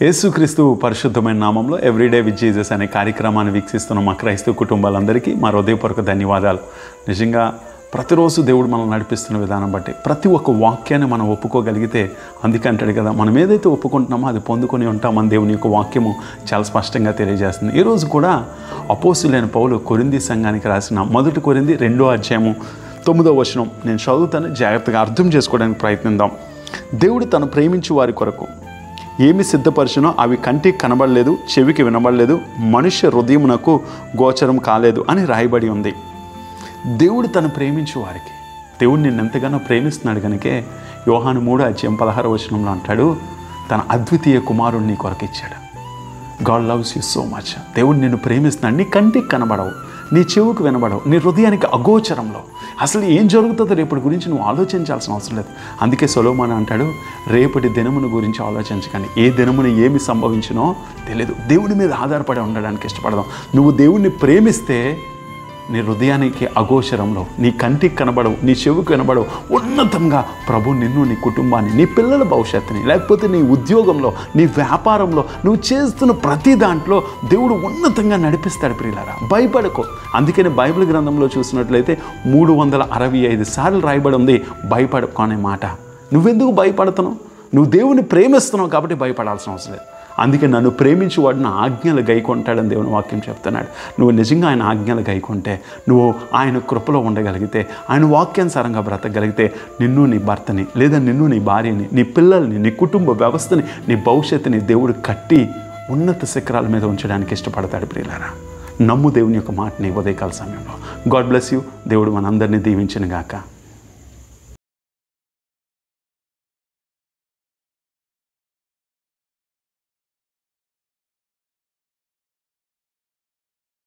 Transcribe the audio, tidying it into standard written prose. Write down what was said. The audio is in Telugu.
యేసుక్రీస్తు పరిశుద్ధమైన నామంలో ఎవ్రీడే విత్ జీసస్ అనే కార్యక్రమాన్ని వీక్షిస్తున్న మా క్రైస్తవ కుటుంబాలందరికీ మా హృదయపూర్వక ధన్యవాదాలు. నిజంగా ప్రతిరోజు దేవుడు మనల్ని నడిపిస్తున్న విధానం బట్టి ప్రతి ఒక్క వాక్యాన్ని మనం ఒప్పుకోగలిగితే, అందుకే అంటాడు కదా, మనం ఏదైతే ఒప్పుకుంటున్నామో అది పొందుకొని ఉంటామని దేవుని యొక్క వాక్యము చాలా స్పష్టంగా తెలియజేస్తుంది. ఈరోజు కూడా అపోస్తులైన పౌలు కొరింథీ సంఘానికి రాసిన 1 కొరింథీ 2:9 నేను చదువుతాను, జాగ్రత్తగా అర్థం చేసుకోవడానికి ప్రయత్నిద్దాం. దేవుడు తను ప్రేమించు వారి కొరకు ఏమి సిద్ధపరిచినో అవి కంటికి కనబడలేదు, చెవికి వినబడలేదు, మనుష్య హృదయమునకు గోచరం కాలేదు అని రాయబడి ఉంది. దేవుడు తను ప్రేమించు వారికి, దేవుడు నిన్ను ఎంతగానో ప్రేమిస్తున్నాడు కనుకే యోహాను 3:16 అంటాడు, తన అద్వితీయ కుమారుడిని నీ కొరకు ఇచ్చాడు. God loves you so much. దేవుడు నిన్ను ప్రేమిస్తున్నాడు. నీ కంటికి కనబడవు, నీ చెవుకు వినబడవు, నీ హృదయానికి అగోచరంలో అసలు ఏం జరుగుతుందో రేపటి గురించి నువ్వు ఆలోచించాల్సిన అవసరం లేదు. అందుకే సొలొమోను అంటాడు, రేపటి దినమును గురించి ఆలోచించకండి, ఏ దినమున ఏమి సంభవించినో తెలియదు. దేవుని మీద ఆధారపడి ఉండడానికి ఇష్టపడదాం. నువ్వు దేవుణ్ణి ప్రేమిస్తే నీ హృదయానికి అగోచరంలో, నీ కంటికి కనబడవు, నీ చెవుకు కనబడవు, ఉన్నతంగా ప్రభు నిన్ను, నీ కుటుంబాన్ని, నీ పిల్లల భవిష్యత్తుని, లేకపోతే నీ ఉద్యోగంలో, నీ వ్యాపారంలో, నువ్వు చేస్తున్న ప్రతి దాంట్లో దేవుడు ఉన్నతంగా నడిపిస్తాడు. ప్రియులారా, భయపడకు. అందుకని బైబిల్ గ్రంథంలో చూసినట్లయితే 365 సార్లు రాయబడి ఉంది భయపడకు అనే మాట. నువ్వెందుకు భయపడుతున్నావు? నువ్వు దేవుని ప్రేమిస్తున్నావు కాబట్టి భయపడాల్సిన అవసరం లేదు. అందుకే నన్ను ప్రేమించి వాడు నా ఆజ్ఞలు గైకొంటాడని దేవుని వాక్యం చెప్తున్నాడు. నువ్వు నిజంగా ఆయన ఆజ్ఞలు గైకొంటే, నువ్వు ఆయన కృపలో ఉండగలిగితే, ఆయన వాక్యానుసారంగా బ్రతకగలిగితే, నిన్ను నీ భర్తని, లేదా నిన్ను నీ భార్యని, నీ పిల్లల్ని, నీ కుటుంబ వ్యవస్థని, నీ భవిష్యత్తుని దేవుడు కట్టి ఉన్నత శిఖరాల మీద ఉంచడానికి ఇష్టపడతాడు. ప్రియులారా, నమ్ము దేవుని యొక్క మాటని ఉదయకాల సమయంలో. God bless you. దేవుడు మనందరినీ దీవించును గాక.